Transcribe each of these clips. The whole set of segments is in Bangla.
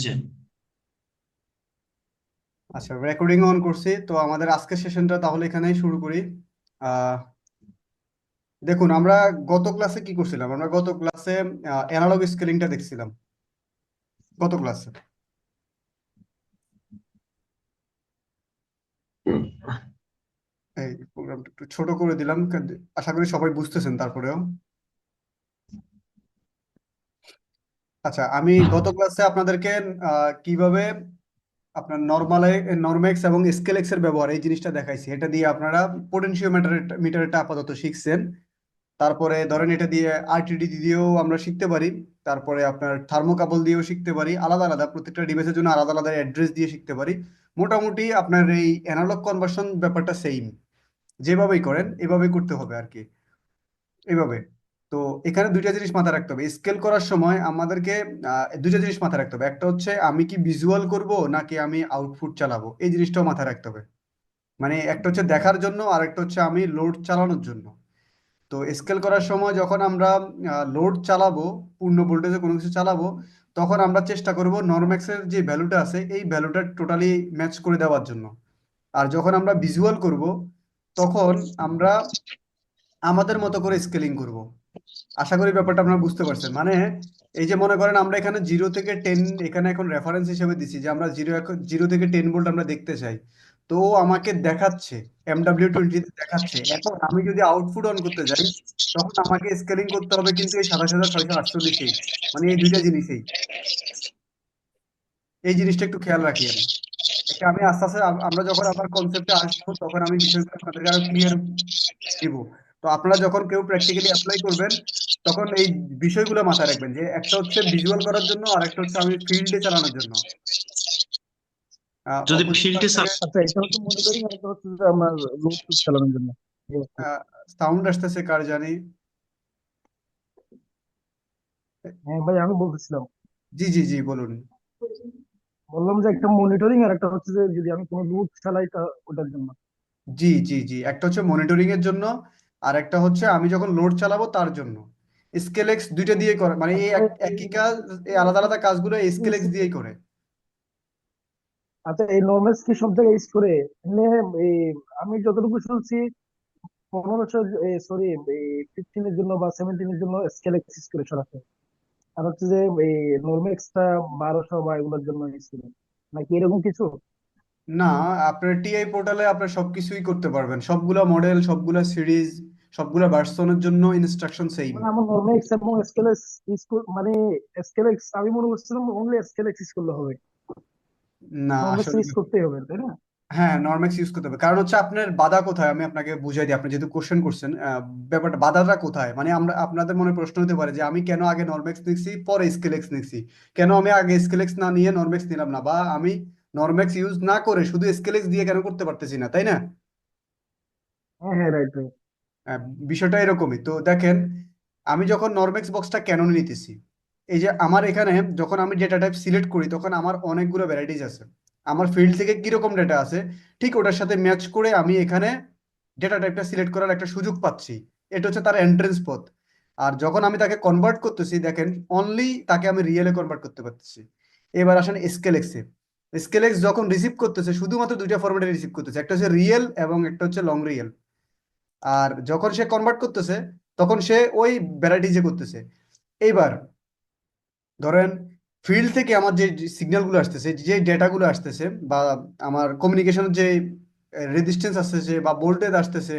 এসেছে। আচ্ছা, রেকর্ডিং অন করছি তো আমাদের আজকের সেশনটা তাহলে এখানেই শুরু করি। আহ দেখুন, আমরা গত ক্লাসে কি করছিলাম? আমরা গত ক্লাসে অ্যানালগ স্কেলিংটা দেখছিলাম। গত ক্লাসে এই প্রোগ্রামটা একটু ছোট করে দিলাম, আশা করি সবাই বুঝতেছেন তারপরেও। আচ্ছা, আমি গত ক্লাসে আপনাদেরকে কিভাবে আপনার নরমেক্স এবং স্কেলেক্স এর ব্যবহার এই জিনিসটা দেখাইছি। এটা দিয়ে আপনারা পোটেনশিওমিটার মিটারটা আপাতত শিখছেন। তারপরে ধরেন এটা দিয়ে আরটিডি দিয়েও আমরা শিখতে পারি। তারপরে আপনার থার্মোকাপল দিয়েও শিখতে পারি, আলাদা আলাদা প্রত্যেকটা ডিভাইসের জন্য আলাদা আলাদা অ্যাড্রেস দিয়ে শিখতে পারি। মোটামুটি আপনার এই অ্যানালগ কনভার্সন ব্যাপারটা সেম, যেভাবেই করেন এভাবেই করতে হবে আর কি, এইভাবে। তো এখানে দুইটা জিনিস মাথায় রাখতে হবে স্কেল করার সময় আমাদেরকে। দুইটা জিনিস মাথায় রাখতে হবে, একটা হচ্ছে আমি কি ভিজুয়াল করব নাকি আমি আউটপুট চালাবো, এই জিনিসটাও মাথায় রাখতে হবে। মানে একটা হচ্ছে দেখার জন্য আর একটা হচ্ছে আমি লোড চালানোর জন্য। তো স্কেল করার সময় যখন আমরা লোড চালাবো, পূর্ণ ভোল্টেজে কোনো কিছু চালাবো, তখন আমরা চেষ্টা করব নরম্যাক্সের যে ভ্যালুটা আছে এই ভ্যালুটা টোটালি ম্যাচ করে দেওয়ার জন্য। আর যখন আমরা ভিজুয়াল করব, তখন আমরা আমাদের মতো করে স্কেলিং করব। আশা করি ব্যাপারটা আপনারা বুঝতে পারছেন। মানে এই যে মনে করেন আমরা এখানে 0 থেকে 10 এখানে এখন রেফারেন্স হিসেবে দিচ্ছি যে আমরা 0 থেকে 10 ভোল্ট আমরা দেখতে চাই। তো ও আমাকে দেখাচ্ছে, MW20 দেখাচ্ছে। এখন আমি যদি আউটপুট অন করতে যাই, তখন আমাকে স্কেলিং করতে হবে কিন্তু এই 27,648-এই, মানে এই দুইটা জিনিসেই। এই জিনিসটা একটু খেয়াল রাখি আমি। এটা আমি আস্তে আস্তে আমরা যখন আবার কনসেপ্টে আসবো তখন আমি বিষয়গুলো আপনাদেরকে আরো ক্লিয়ার দিব। তো আপনারা যখন কেউ প্র্যাকটিক্যালি অ্যাপ্লাই করবেন, তখন এই বিষয়গুলো মাথায় রাখবেন যে একটা হচ্ছে ভিজুয়াল করার জন্য আর একটা হচ্ছে আমি ফিল্ডে চালানোর জন্য। যদি অপোজিট ফিল্ডে পাশ থেকে আচ্ছা, এটা হচ্ছে মনিটরিং আর এটা হচ্ছে যে আমার লোড চালানোর জন্য। ঠিক আছে। সাউন্ড আসতেছে কার জানি। হ্যাঁ ভাই, আমি বলতেছিলাম, জি জি জি, বলুন। বললাম যে একটা মনিটরিং আর একটা হচ্ছে যে যদি আমি কোনো লোড চালাই তা ওটার জন্য। জি জি জি, একটা হচ্ছে মনিটরিং এর জন্য আর একটা হচ্ছে আমি যখন লোড চালাবো তার জন্য। স্কেলেক্স দুইটা দিয়ে করে, মানে এই আচ্ছা এই একই কাজ, এই আলাদা আলাদা কাজগুলো স্কেলেক্স এই- দিয়েই করে। আচ্ছা, এই নর্মাল কি সব জায়গায় ইউজ করে? এমনি এই আমি যতটুকু শুনছি 1500, সরি, এই 15 এর জন্য বা 17 এর জন্য স্কেল ইউজ করে সরাসরি। আর হচ্ছে যে এই নর্মেক্সটা 1200 বা এগুলোর জন্য ইউজ করে, নাকি এরকম কিছু? না, আপনার টিআই পোর্টালে আপনার সবকিছুই করতে পারবেন, সবগুলা মডেল, সবগুলা সিরিজ, সবগুলা ভার্সনের জন্য ইনস্ট্রাকশন সেম। মানে আমার নর্মেক্স এবং স্কেলেক্স ইউজ মানে স্কেলেক্স আমি মনে করছিলাম অনলি স্কেলেক্স ইউজ করলে হবে, না নর্মেক্স আসলে ইউজ করতেই হবে, তাই না? হ্যাঁ, নরম্যাক্স ইউজ করতে হবে। কারণ হচ্ছে আপনার বাধা কোথায় আমি আপনাকে বুঝাই দিই। আপনি যেহেতু কোশ্চেন করছেন, ব্যাপারটা বাধাটা কোথায়, মানে আমরা আপনাদের মনে প্রশ্ন হতে পারে যে আমি কেন আগে নরম্যাক্স নিচ্ছি পরে স্কেলেক্স নিচ্ছি, কেন আমি আগে স্কেলেক্স না নিয়ে নরম্যাক্স নিলাম না, বা আমি নরম্যাক্স ইউজ না করে শুধু স্কেলেক্স দিয়ে কেন করতে পারতেছি না, তাই না? হ্যাঁ হ্যাঁ, রাইট রাইট। আহ, বিষয়টা এরকমই। তো দেখেন, আমি যখন নরম্যাক্স বক্সটা কেন নিতেছি, এই যে আমার এখানে যখন আমি ডেটা টাইপ সিলেক্ট করি তখন আমার অনেকগুলো ভ্যারাইটিস আছে। আমার ফিল্ড থেকে কিরকম ডেটা আছে ঠিক ওটার সাথে ম্যাচ করে আমি এখানে ডেটা টাইপটা সিলেক্ট করার একটা সুযোগ পাচ্ছি। এটা হচ্ছে তার এন্ট্রেন্স পথ। আর যখন আমি তাকে কনভার্ট করতেছি, দেখেন অনলি তাকে আমি রিয়েলে কনভার্ট করতে পারতেছি। এবার আসেন স্কেলেক্সে। স্কেলেক্স যখন রিসিভ করতেছে শুধুমাত্র দুইটা ফরম্যাটে রিসিভ করতেছে, একটা হচ্ছে রিয়েল এবং একটা হচ্ছে লং রিয়েল। আর যখন সে কনভার্ট করতেছে তখন সে ওই ভ্যারাইটিজে করতেছে। এইবার ধরেন ফিল্ড থেকে আমার যে সিগন্যালগুলো আসতেছে, যে ডেটাগুলো আসতেছে, বা আমার কমিউনিকেশনের যে রেজিস্ট্যান্স আসতেছে বা ভোল্টেজ আসতেছে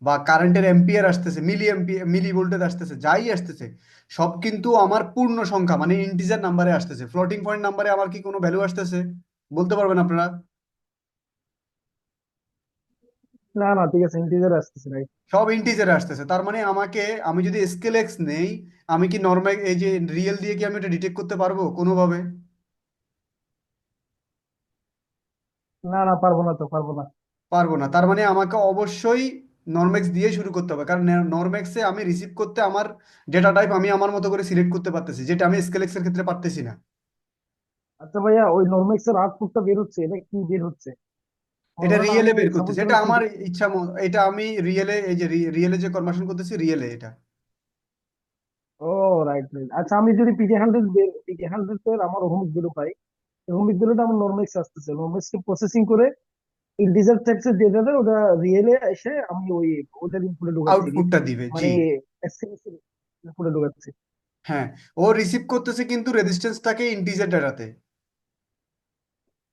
বা কারেন্টের এম্পিয়ার আসতেছে, মিলি এম্পিয়ার মিলি ভোল্টেজ আসতেছে, যাই আসতেছে, সব কিন্তু আমার পূর্ণ সংখ্যা মানে ইন্টিজার নাম্বারে আসতেছে। ফ্লোটিং পয়েন্ট নাম্বারে আমার কি কোনো ভ্যালু আসতেছে? বলতে পারবেন আপনারা? না না, ঠিক আছে, ইন্টিজার আসতেছে, রাইট। সব ইন্টিজারে আসতেছে, তার মানে আমাকে, আমি যদি স্কেল এক্স নেই, আমি কি নর্মাল এই যে রিয়েল দিয়ে কি আমি এটা ডিটেক্ট করতে পারবো কোনোভাবে? না না, পারবো না, তো পারবো না। পারবো না। তার মানে আমাকে অবশ্যই নরম্যাক্স দিয়ে শুরু করতে হবে, কারণ নরম্যাক্সে আমি রিসিভ করতে আমার ডেটা টাইপ আমি আমার মতো করে সিলেক্ট করতে পারতেছি, যেটা আমি স্কেল এক্স এর ক্ষেত্রে পারতেছি না। আচ্ছা ভাইয়া, ওই নর্মেক্স এর আউটপুটটা বের হচ্ছে, এটা কি বের হচ্ছে? মনে এটা করেন রিয়েলে আমি বের সাপোজ করতেছি, এটা ধরেছি। আমার ইচ্ছা এটা আমি রিয়েলে, এই যে রিয়েলে যে কনভার্সন করতেছি রিয়েলে এটা। ও, রাইট রাইট। আচ্ছা, আমি যদি পিকে 100 এর আমার ওহমিক ভ্যালু পাই, এরকম ভ্যালুটা আমার নরমেক্স আসতেছে, নরমেক্স কে প্রসেসিং করে ইন্টিজার টাইপসের ডেটা দেয়, ওটা রিয়েলে এসে আমি ওটার ইনপুটে ঢুকাচ্ছি কি, আউটপুটটা দিবে, মানে জি। এসএমএস এর ইনপুটে ঢুকাচ্ছি। হ্যাঁ, ও রিসিভ করতেছে কিন্তু রেজিস্ট্যান্সটাকে ইন্টিজার ডাটাতে।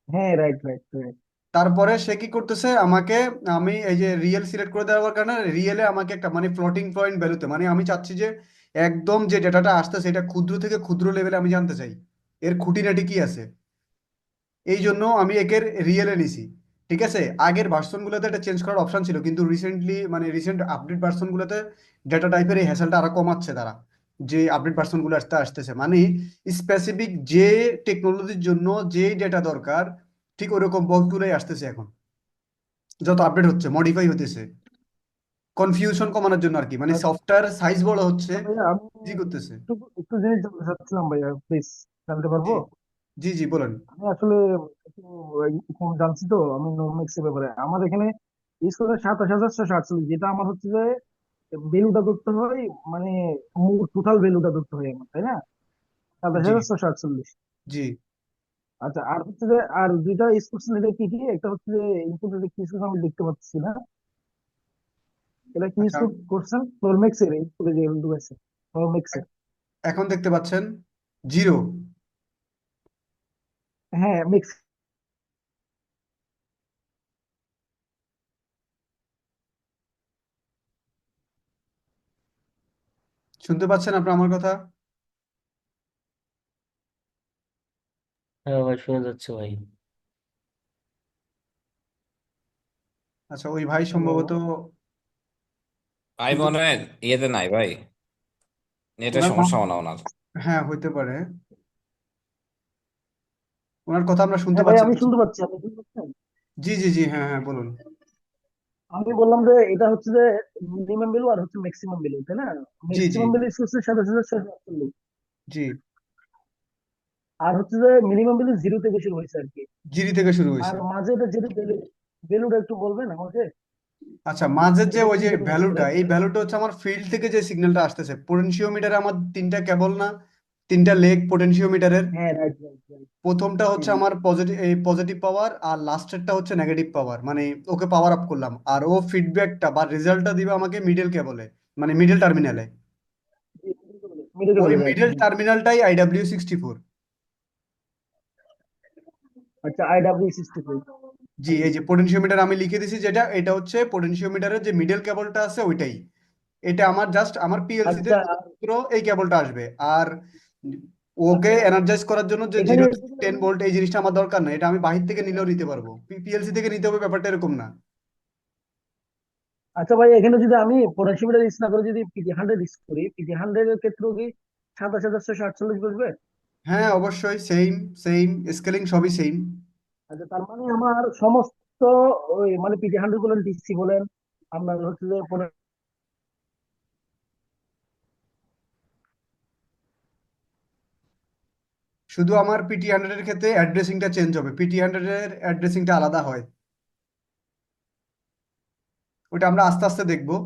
হ্যাঁ, রাইট রাইট রাইট। তারপরে সে কি করতেছে আমাকে, আমি এই যে রিয়েল সিলেক্ট করে দেওয়ার কারণে রিয়েলে আমাকে একটা মানে ফ্লোটিং পয়েন্ট ভ্যালুতে, মানে আমি চাচ্ছি যে একদম যে ডেটাটা আসতেছে এটা ক্ষুদ্র থেকে ক্ষুদ্র লেভেলে আমি জানতে চাই এর খুঁটিনাটি কি আছে। এই জন্য আমি একের রিয়েলে নিছি। ঠিক আছে, আগের ভার্সনগুলোতে এটা চেঞ্জ করার অপশন ছিল, কিন্তু রিসেন্টলি মানে রিসেন্ট আপডেট ভার্সনগুলোতে ডেটা টাইপের এই হ্যাসেলটা আরো কমাচ্ছে তারা, যে আপডেট ভার্সনগুলো আসতেছে মানে স্পেসিফিক যে টেকনোলজির জন্য যে ডেটা দরকার ঠিক ওরকম বক্সগুলোই আসতেছে এখন, যত আপডেট হচ্ছে মডিফাই হতেছে কনফিউশন কমানোর জন্য আর কি, মানে আচ্ছা সফটওয়্যার সাইজ বড় হচ্ছে, ভাইয়া, আমি জি করতেছে। একটু একটু জিনিস জানতে চাচ্ছিলাম ভাইয়া, প্লিজ জানতে জি পারবো? জি জি বলেন। আমি আসলে একটু কম জানছি তো আমি নোমেক্স এর ব্যাপারে। আমার এখানে স্কোর 27,748, যেটা আমার হচ্ছে যে ভ্যালুটা ধরতে হয়, মানে টোটাল ভ্যালুটা ধরতে হয় আমার, তাই না? সাতাশ জি হাজার ছশো আটচল্লিশ জি। আচ্ছা, আর হচ্ছে যে আর দুইটা স্কোর এটা কি কি, একটা হচ্ছে যে ইনপুটের কি স্কোর আমি দেখতে পাচ্ছি না, এটা কি আচ্ছা, স্কোর করছেন নোরম্যাক্স এর ইনপুটে যে ঢুকেছে নোরম্যাক্স এর? এখন দেখতে পাচ্ছেন জিরো। হ্যাঁ মিক্স। শুনতে পাচ্ছেন আপনার আমার কথা? হ্যাঁ ভাই, শোনা যাচ্ছে ভাই। আচ্ছা, ওই ভাই হ্যালো। সম্ভবত ভাই শুনতে, মনে হয় ইয়েতে নাই ভাই, নেটের ওনার সমস্যা মনে হয় ওনার। হ্যাঁ হইতে পারে, ওনার কথা আমরা শুনতে হ্যাঁ ভাই, পাচ্ছি আমি না। শুনতে পাচ্ছি, আপনি শুনতে পাচ্ছেন? জি জি জি, হ্যাঁ হ্যাঁ বলুন। আমি বললাম যে এটা হচ্ছে যে মিনিমাম ভ্যালু আর হচ্ছে ম্যাক্সিমাম ভ্যালু, তাই না? জি জি ম্যাক্সিমাম ভ্যালু হচ্ছে 27,648, জি। আর হচ্ছে যে মিনিমাম ভ্যালু জিরো থেকে শুরু হয়েছে আর কি। জিরো থেকে শুরু আর হয়েছে। মাঝে এটা যেটা ভ্যালুটা একটু বলবেন আমাকে, আচ্ছা, মাঝের যে এটা ওই কি যে থেকে হচ্ছে ভ্যালুটা, এই ভ্যালুটা হচ্ছে আমার ফিল্ড থেকে যে সিগন্যালটা আসতেছে পোটেনশিওমিটারে, আমার তিনটা কেবল না, তিনটা লেগ পোটেনশিওমিটারের। হ্যাঁ, রাইট রাইট রাইট। প্রথমটা জি হচ্ছে জি। আমার পজিটিভ, এই পজিটিভ পাওয়ার, আর লাস্টেরটা হচ্ছে নেগেটিভ পাওয়ার, মানে ওকে পাওয়ার আপ করলাম আর ও ফিডব্যাকটা বা রেজাল্টটা দিবে আমাকে মিডল কেবলে, মানে মিডল টার্মিনালে। মিডিল ওই বলে, রাইট। Middle টার্মিনালটাই IW64। আচ্ছা, IW64। জি, আচ্ছা এই যে পোটেনশিওমিটার আমি লিখে দিছি যেটা, এটা হচ্ছে পোটেনশিওমিটারের যে মিডল কেবলটা আছে ওইটাই। এটা আমার জাস্ট আমার পিএলসি তে আচ্ছা শুধুমাত্র এই কেবলটা আসবে, আর ওকে আচ্ছা। এনার্জাইজ করার জন্য যে এখানে 0 থেকে 10 ভোল্ট এই জিনিসটা আমার দরকার না, এটা আমি বাহির থেকে নিলেও নিতে পারবো, পিএলসি থেকে নিতে হবে ব্যাপারটা এরকম না। আচ্ছা ভাই, এখানে যদি আমি পোটেনশিওমিটার ইউজ না করে যদি PD100 ইউজ করি, PD100 এর ক্ষেত্রেও কি 27,648 বসবে? হ্যাঁ অবশ্যই সেম, সেম স্কেলিং সবই সেম। আচ্ছা, তার মানে আমার সমস্ত ওই মানে PD100 বলেন, ডিসি বলেন, আপনার হচ্ছে যে শুধু আমার PT100 এর ক্ষেত্রে অ্যাড্রেসিংটা চেঞ্জ হবে, PT100 এর অ্যাড্রেসিংটা আলাদা হয়, ওটা আমরা আস্তে আস্তে দেখবো।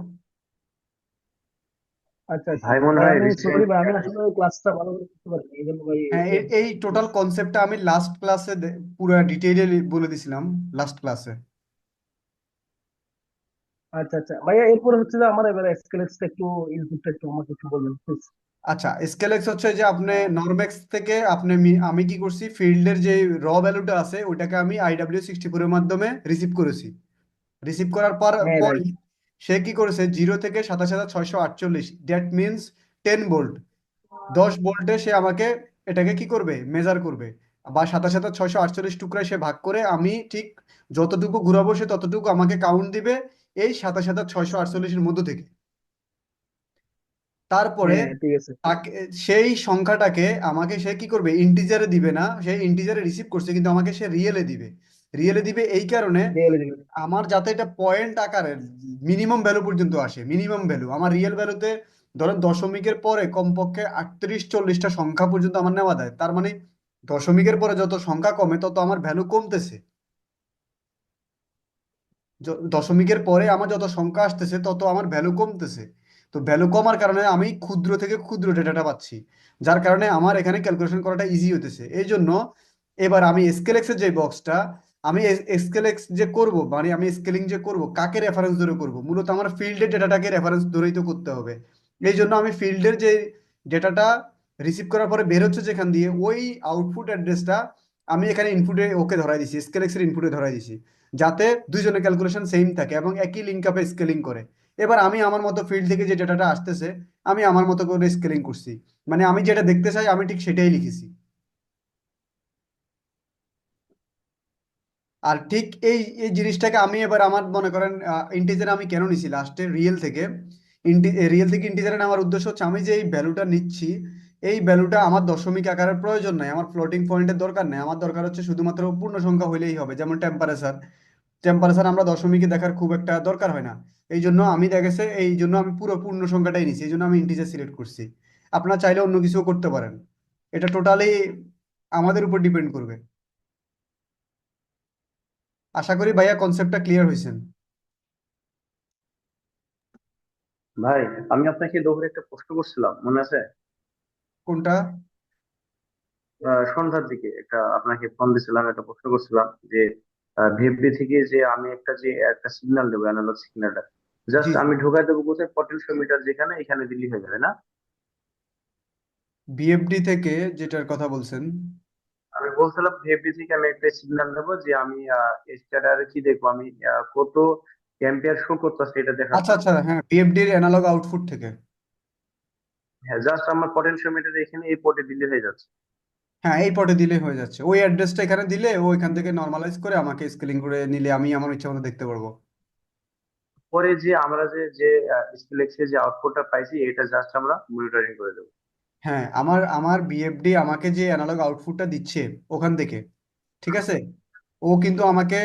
আচ্ছা আচ্ছা ভাই মনে ভাই, হয় আমি সরি রিসেন্ট ভাই, আমি আসলে ক্লাসটা ভালো করে বুঝতে পারিনি, এই জন্য ভাই হ্যাঁ, একটু এই টোটাল প্লিজ। কনসেপ্টটা আমি লাস্ট ক্লাসে পুরো ডিটেইলে বলে দিছিলাম, লাস্ট ক্লাসে। আচ্ছা আচ্ছা ভাইয়া, এরপরে হচ্ছে যে আমার এবারে এসকেলেটসটা একটু ইনপুটটা একটু আমাকে একটু বলবেন প্লিজ। আচ্ছা, স্কেলেক্স হচ্ছে যে আপনি নরম্যাক্স থেকে আপনি আমি কি করছি, ফিল্ডের যে র ভ্যালুটা আছে ওটাকে আমি IW64 এর মাধ্যমে রিসিভ করেছি। রিসিভ করার পর হ্যাঁ রাইট। পরই সে কি করেছে 0 থেকে 27,648, দ্যাট মিনস 10 ভোল্ট, 10 ভোল্টে সে আমাকে এটাকে কি করবে, মেজার করবে, বা 27,648 টুকরায় সে ভাগ করে আমি ঠিক যতটুকু ঘুরাবো সে ততটুকু আমাকে কাউন্ট দিবে এই 27,648-এর মধ্য থেকে। তারপরে হ্যাঁ ঠিক আছে। তাকে, সেই সংখ্যাটাকে আমাকে সে কি করবে, ইন্টিজারে দিবে না, সে ইন্টিজারে রিসিভ করছে কিন্তু আমাকে সে রিয়েলে দিবে। রিয়েলে দিবে এই কারণে রিয়েলি রিয়েলি। আমার যাতে এটা পয়েন্ট আকারে মিনিমাম ভ্যালু পর্যন্ত আসে, মিনিমাম ভ্যালু আমার রিয়েল ভ্যালুতে ধরেন দশমিকের পরে কমপক্ষে 38-40টা সংখ্যা পর্যন্ত আমার নেওয়া যায়, তার মানে দশমিকের পরে যত সংখ্যা কমে তত আমার ভ্যালু কমতেছে, দশমিকের পরে আমার যত সংখ্যা আসতেছে তত আমার ভ্যালু কমতেছে। তো ভ্যালু কমার কারণে আমি ক্ষুদ্র থেকে ক্ষুদ্র ডেটাটা পাচ্ছি, যার কারণে আমার এখানে ক্যালকুলেশন করাটা ইজি হতেছে। এই জন্য এবার আমি স্কেলেক্সের যে বক্সটা, আমি স্কেলেক্স যে করব, মানে আমি স্কেলিং যে করব, কাকে রেফারেন্স ধরে করব? মূলত আমার ফিল্ডের ডেটাটাকে রেফারেন্স ধরেই তো করতে হবে। এই জন্য আমি ফিল্ডের যে ডেটাটা রিসিভ করার পরে বের হচ্ছে যেখান দিয়ে, ওই আউটপুট অ্যাড্রেসটা আমি এখানে ইনপুটে ওকে ধরাই দিছি, স্কেলেক্সের ইনপুটে ধরাই দিছি, যাতে দুইজনের ক্যালকুলেশন সেম থাকে এবং একই লিঙ্ক আপে স্কেলিং করে। এবার আমি আমার মতো ফিল্ড থেকে যে ডেটাটা আসতেছে, আমি আমার মতো করে স্কেলিং করছি, মানে আমি যেটা দেখতে চাই আমি ঠিক সেটাই লিখেছি। আর ঠিক এই এই জিনিসটাকে আমি এবার আমার মনে করেন ইন্টিজার আমি কেন নিছি লাস্টে রিয়েল থেকে, রিয়েল থেকে ইন্টিজারে নেওয়ার উদ্দেশ্য হচ্ছে আমি যে এই ভ্যালুটা নিচ্ছি, এই ভ্যালুটা আমার দশমিক আকারের প্রয়োজন নাই, আমার ফ্লোটিং পয়েন্টের দরকার নেই, আমার দরকার হচ্ছে শুধুমাত্র পূর্ণ সংখ্যা হইলেই হবে। যেমন টেম্পারেচার, টেম্পারেচার আমরা দশমিকে দেখার খুব একটা দরকার হয় না। এই জন্য আমি দেখেছে, এই জন্য আমি পুরো পূর্ণ সংখ্যাটাই নিছি, এই জন্য আমি ইন্টিজার সিলেক্ট করছি। আপনারা চাইলে অন্য কিছুও করতে পারেন, এটা টোটালি আমাদের উপর ডিপেন্ড করবে। আশা করি ভাইয়া কনসেপ্টটা ক্লিয়ার হয়েছেন। ভাই, আমি আপনাকে দুপুরে একটা প্রশ্ন করছিলাম, মনে আছে? কোনটা? সন্ধ্যার দিকে একটা আপনাকে ফোন দিছিলাম, একটা প্রশ্ন করছিলাম যে ভিএফডি থেকে যে আমি একটা সিগন্যাল দেবো, অ্যানালগ সিগন্যালটা জি জাস্ট জি। আমি ঢোকাই দেবো কোথায়? পটেনশিওমিটার যেখানে, এখানে দিল্লি হয়ে যাবে না? বিএফডি থেকে যেটার কথা বলছেন? আমি বলছিলাম ভিএফডি থেকে আমি একটা সিগন্যাল দেবো যে আমি স্ট্যাটারে কি দেখবো, আমি কত অ্যাম্পিয়ার শো করতেছে এটা দেখার আচ্ছা জন্য। আচ্ছা, হ্যাঁ, বিএফডির অ্যানালগ আউটপুট থেকে। হ্যাঁ, জাস্ট আমার পটেনশিওমিটার এখানে এই পোর্টে দিল্লি হয়ে যাচ্ছে। হ্যাঁ, এই পটে দিলে হয়ে যাচ্ছে, ওই অ্যাড্রেসটা এখানে দিলে ও এখান থেকে নর্মালাইজ করে আমাকে স্কেলিং করে নিলে আমি আমার ইচ্ছা মতো দেখতে পারবো। পরে যে আমরা যে যে স্কেলেক্সে যে আউটপুটটা পাইছি, এটা জাস্ট আমরা মনিটরিং করে দেবো। হ্যাঁ, আমার আমার বিএফডি আমাকে যে অ্যানালগ আউটপুটটা দিচ্ছে ওখান থেকে, ঠিক আছে, ও কিন্তু আমাকে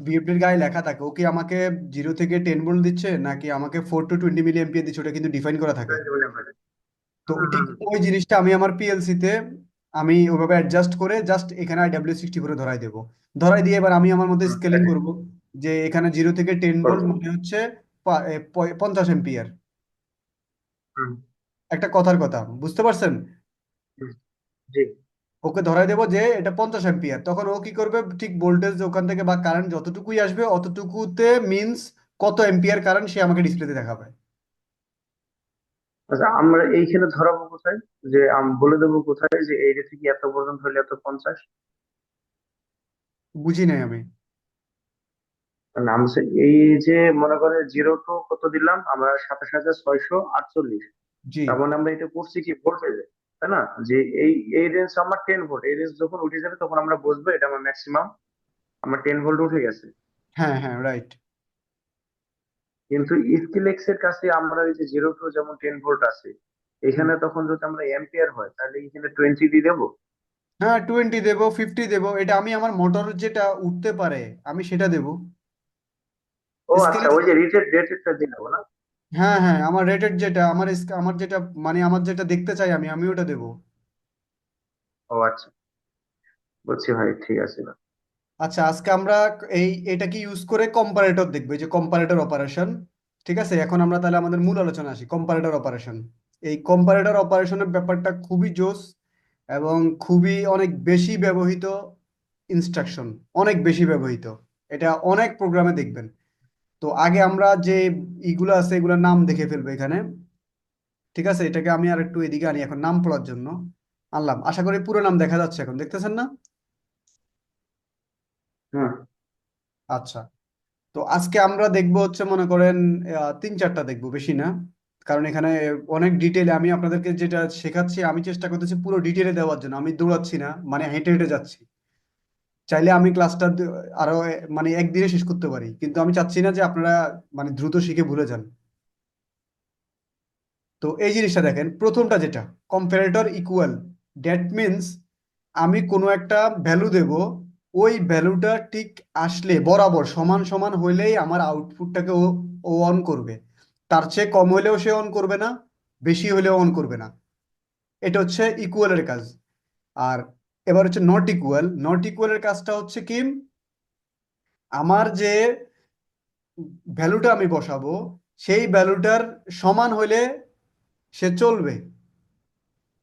বিএফডির গায়ে লেখা থাকে, ও কি আমাকে 0 থেকে 10 ভোল্ট দিচ্ছে নাকি আমাকে 4 to 20 মিলি এম্পিয়ার দিচ্ছে, ওটা কিন্তু ডিফাইন করা থাকে। 20 মিলিয়ন ভোল্ট। তো হুম ঠিক হুম ওই জিনিসটা আমি আমার পিএলসি তে আমি ওইভাবে অ্যাডজাস্ট করে জাস্ট এখানে IW64 ধরাই দেবো। ধরাই দিয়ে এবার আমি আমার মধ্যে হুম, স্কেলিং করব, যে এখানে 0 থেকে 10 ভোল্ট করবো। মানে হচ্ছে 50 এম্পিয়ার। হুম একটা কথার কথা বুঝতে পারছেন? হুম, জি। ওকে ধরাই দেবো যে এটা 50 এম্পিয়ার, তখন ও কি করবে, ঠিক ভোল্টেজ ওখান থেকে বা কারেন্ট যতটুকুই আসবে অতটুকুতে মিন্স কত এম্পিয়ার কারেন্ট সে আমাকে ডিসপ্লেতে দেখাবে। আচ্ছা, আমরা এইখানে ধরাবো কোথায়? যে বলে দেবো কোথায় যে এইটা থেকে এত পর্যন্ত হলে এত 50? বুঝি নাই আমি। মানে এই যে মনে করে 0 টু কত দিলাম আমরা? 27,648। জি। তার মানে আমরা এটা করছি কি ভোল্টেজে, তাই না? যে এই এই রেঞ্জ আমার 10 ভোল্ট, এই রেঞ্জ যখন উঠে যাবে তখন আমরা বুঝবো এটা আমার ম্যাক্সিমাম, আমার 10 ভোল্ট উঠে গেছে। হ্যাঁ হ্যাঁ, রাইট। কিন্তু স্কিলেক্স এর কাছে আমরা ওই যে 0 টু যেমন 10 ভোল্ট আছে, এখানে তখন যদি আমরা এম্পিয়ার হয় তাহলে এখানে 20 দিয়ে দেবো। হ্যাঁ, 20 দেবো, 50 দেবো, এটা আমি আমার মোটর যেটা উঠতে পারে আমি সেটা দেবো। ও আচ্ছা, স্কেলেক্স। ওই যে রেটেডটা দিয়ে দেবো না? হ্যাঁ হ্যাঁ, আমার রেটেড যেটা আমার যেটা, মানে আমার যেটা দেখতে চাই আমি ওটা দেবো। ও আচ্ছা, বুঝছি ভাই, ঠিক আছে ভাই। আচ্ছা, আজকে আমরা এটাকে ইউজ করে কম্পারেটর দেখবো, এই যে কম্পারেটর অপারেশন। ঠিক আছে, এখন আমরা তাহলে আমাদের মূল আলোচনা আসি, কম্পারেটর অপারেশন। এই কম্পারেটর অপারেশনের ব্যাপারটা খুবই জোস এবং খুবই অনেক বেশি ব্যবহৃত ইনস্ট্রাকশন, অনেক বেশি ব্যবহৃত, এটা অনেক প্রোগ্রামে দেখবেন। তো আগে আমরা যে ইগুলো আছে এগুলোর নাম দেখে ফেলবো এখানে। ঠিক আছে, এটাকে আমি আর একটু এদিকে আনি এখন নাম পড়ার জন্য। আনলাম, আশা করি পুরো নাম দেখা যাচ্ছে, এখন দেখতেছেন না? হুম। আচ্ছা। তো আজকে আমরা দেখবো হচ্ছে মনে করেন 3-4টা দেখবো, বেশি না, কারণ এখানে অনেক ডিটেলে আমি আপনাদেরকে যেটা শেখাচ্ছি আমি চেষ্টা করতেছি পুরো ডিটেলে দেওয়ার জন্য, আমি দৌড়াচ্ছি না, মানে হেঁটে হেঁটে যাচ্ছি। চাইলে আমি ক্লাসটা আরো মানে একদিনে শেষ করতে পারি, কিন্তু আমি চাচ্ছি না যে আপনারা মানে দ্রুত শিখে ভুলে যান। তো এই জিনিসটা দেখেন, প্রথমটা যেটা কম্পারেটর ইকুয়াল, দ্যাট মিন্স আমি কোনো একটা ভ্যালু দেব, ওই ভ্যালুটা ঠিক আসলে বরাবর সমান সমান হইলেই আমার আউটপুটটাকে ও অন করবে, তার চেয়ে কম হইলেও সে অন করবে না, বেশি হলেও অন করবে না। এটা হচ্ছে ইকুয়ালের কাজ। আর এবার হচ্ছে নট ইকুয়াল, নট ইকুয়ালের কাজটা হচ্ছে কি, আমার যে ভ্যালুটা আমি বসাবো সেই ভ্যালুটার সমান হইলে সে চলবে,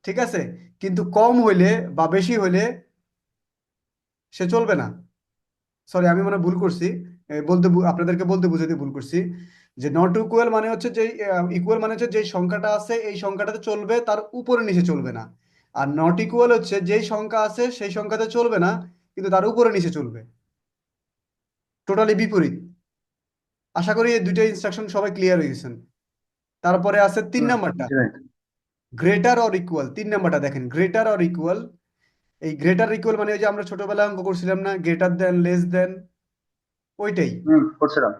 ঠিক আছে, কিন্তু কম হইলে বা বেশি হইলে সে চলবে না। সরি, আমি ভুল করছি। আপনাদেরকে বলতে বুঝাতে ভুল করছি যে নট ইকুয়াল মানে হচ্ছে যে ইকুয়াল মানে হচ্ছে যে সংখ্যাটা আছে এই সংখ্যাটাতে চলবে, তার উপরে নিচে চলবে না। আর নট ইকুয়াল হচ্ছে যেই সংখ্যা আছে সেই সংখ্যাতে চলবে না, কিন্তু তার উপরে নিচে চলবে। টোটালি বিপরীত। আশা করি এই দুইটা ইনস্ট্রাকশন সবাই ক্লিয়ার হয়ে গেছেন। তারপরে আছে 3 নাম্বারটা, জি ভাই। Greater or equal. 3 নাম্বারটা দেখেন, গ্রেটার অর ইকুয়াল। এই গ্রেটার ইকুয়াল মানে ওই যে আমরা ছোটবেলায় অঙ্ক করছিলাম না, গ্রেটার দেন লেস দেন, ওইটাই। করছিলাম।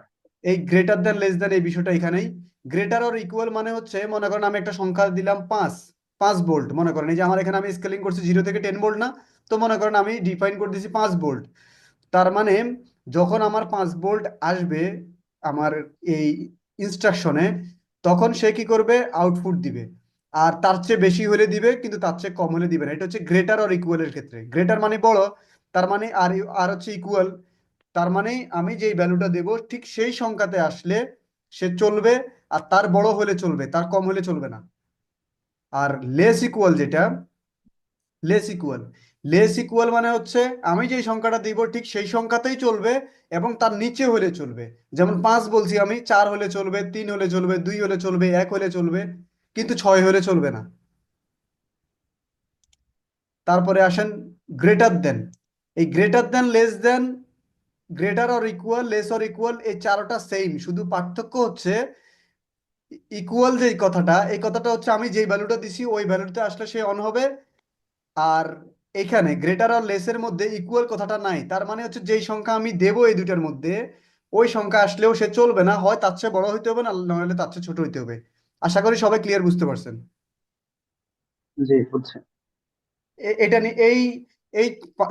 এই গ্রেটার দেন লেস দেন এই বিষয়টা এখানেই। গ্রেটার অর ইকুয়াল মানে হচ্ছে, মনে করেন আমি একটা সংখ্যা দিলাম 5 ভোল্ট, মনে করেন এই যে আমার এখানে আমি স্কেলিং করছি 0 থেকে 10 ভোল্ট না, তো মনে করেন আমি ডিফাইন করে দিয়েছি 5 ভোল্ট। তার মানে যখন আমার 5 ভোল্ট আসবে আমার এই ইনস্ট্রাকশনে, তখন সে কি করবে, আউটপুট দিবে। আর তার চেয়ে বেশি হলে দিবে, কিন্তু তার চেয়ে কম হলে দিবে না। এটা হচ্ছে গ্রেটার অর ইকুয়ালের ক্ষেত্রে। গ্রেটার মানে বড়, তার মানে আর আর হচ্ছে ইকুয়াল, তার মানে আমি যেই ভ্যালুটা দেব ঠিক সেই সংখ্যাতে আসলে সে চলবে, আর তার বড় হলে চলবে, তার কম হলে চলবে না। আর লেস ইকুয়াল যেটা, লেস ইকুয়াল লেস ইকুয়াল মানে হচ্ছে আমি যেই সংখ্যাটা দিব ঠিক সেই সংখ্যাতেই চলবে, এবং তার নিচে হলে চলবে। যেমন 5 বলছি আমি, 4 হলে চলবে, 3 হলে চলবে, 2 হলে চলবে, 1 হলে চলবে, কিন্তু 6 হলে চলবে না। তারপরে আসেন গ্রেটার দেন। এই greater than, less than, greater or equal, less or equal, এই চারটা সেম, শুধু পার্থক্য হচ্ছে ইকুয়াল যে কথাটা, এই কথাটা হচ্ছে আমি যেই ভ্যালুটা দিছি ওই ভ্যালুতে আসলে সে অন হবে। আর এখানে গ্রেটার আর লেসের মধ্যে ইকুয়াল কথাটা নাই, তার মানে হচ্ছে যেই সংখ্যা আমি দেবো এই দুটার মধ্যে ওই সংখ্যা আসলেও সে চলবে না, হয় তার চেয়ে বড় হইতে হবে, না নাহলে তার চেয়ে ছোট হইতে হবে। আশা করি সবাই ক্লিয়ার বুঝতে পারছেন। জি, বুঝছি। এটা নিয়ে এই এই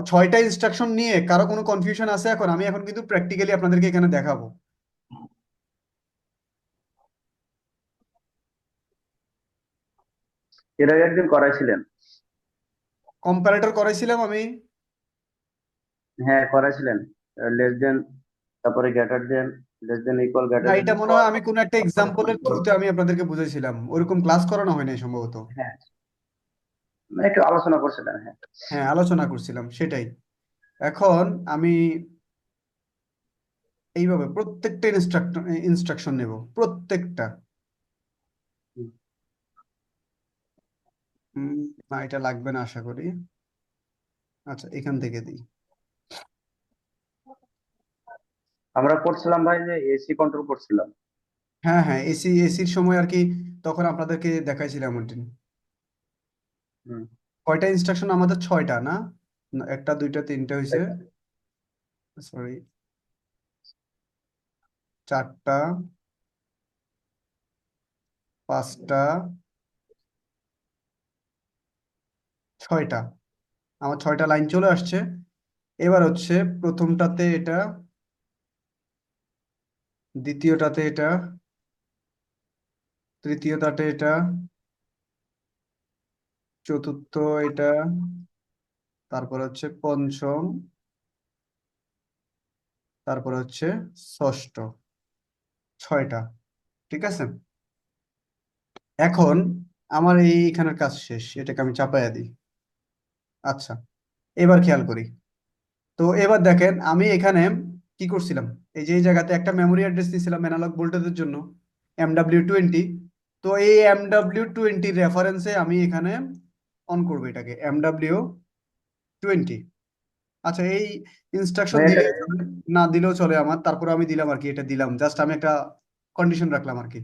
6টা ইনস্ট্রাকশন নিয়ে কারো কোনো কনফিউশন আছে? এখন আমি কিন্তু প্র্যাকটিক্যালি আপনাদেরকে এখানে দেখাবো। এর আগে একদিন করাইছিলেন। কম্পারেটর করাইছিলাম আমি। হ্যাঁ, করাইছিলেন। লেস দেন, তারপরে greater than, less than equal, না, গ্রেটার দেন এটা মনে ইকুয়াল, হয় আমি কোনো একটা তারপরে এক্সাম্পলের ইকুয়াল। থ্রুতে আমি আপনাদেরকে বুঝাইছিলাম, ওরকম ক্লাস করানো হয় নাই সম্ভবত। হ্যাঁ, মানে একটু আলোচনা করছিলেন, হ্যাঁ। হ্যাঁ, আলোচনা করছিলাম সেটাই। এখন আমি এইভাবে প্রত্যেকটা ইনস্ট্রাকশন নেব, প্রত্যেকটা। হুম। উম, না, এটা লাগবে না আশা করি। আচ্ছা, এখান থেকে দিই। আমরা করছিলাম ভাই যে এসি কন্ট্রোল করছিলাম। হ্যাঁ, হ্যাঁ, এসির সময় আর কি, তখন আপনাদেরকে দেখাইছিলাম ওইদিন। হুম। কয়টা ইনস্ট্রাকশন আমাদের? 6টা না? না, একটা, দুইটা, তিনটা হয়েছে, সরি, 4টা, 5টা, 6টা। আমার 6টা লাইন চলে আসছে। এবার হচ্ছে প্রথমটাতে এটা, দ্বিতীয়টাতে এটা, তৃতীয়টাতে এটা, চতুর্থ এটা, তারপর হচ্ছে পঞ্চম, তারপর হচ্ছে ষষ্ঠ। 6টা। ঠিক আছে। এখন আমার এইখানের কাজ শেষ, এটাকে আমি চাপাইয়া দিই। আচ্ছা, এবার খেয়াল করি। তো এবার দেখেন আমি এখানে কি করছিলাম, এই যে এই জায়গাতে একটা মেমোরি অ্যাড্রেস দিয়েছিলাম অ্যানালগ ভোল্টেজের জন্য, MW20। তো এই MW20 রেফারেন্সে আমি এখানে অন করবো এটাকে, MW20। আচ্ছা, এই ইনস্ট্রাকশন ভাই এটা, দিলেও চলে, না দিলেও চলে আমার, তারপর আমি দিলাম আর কি, এটা দিলাম, জাস্ট আমি একটা কন্ডিশন রাখলাম আর কি।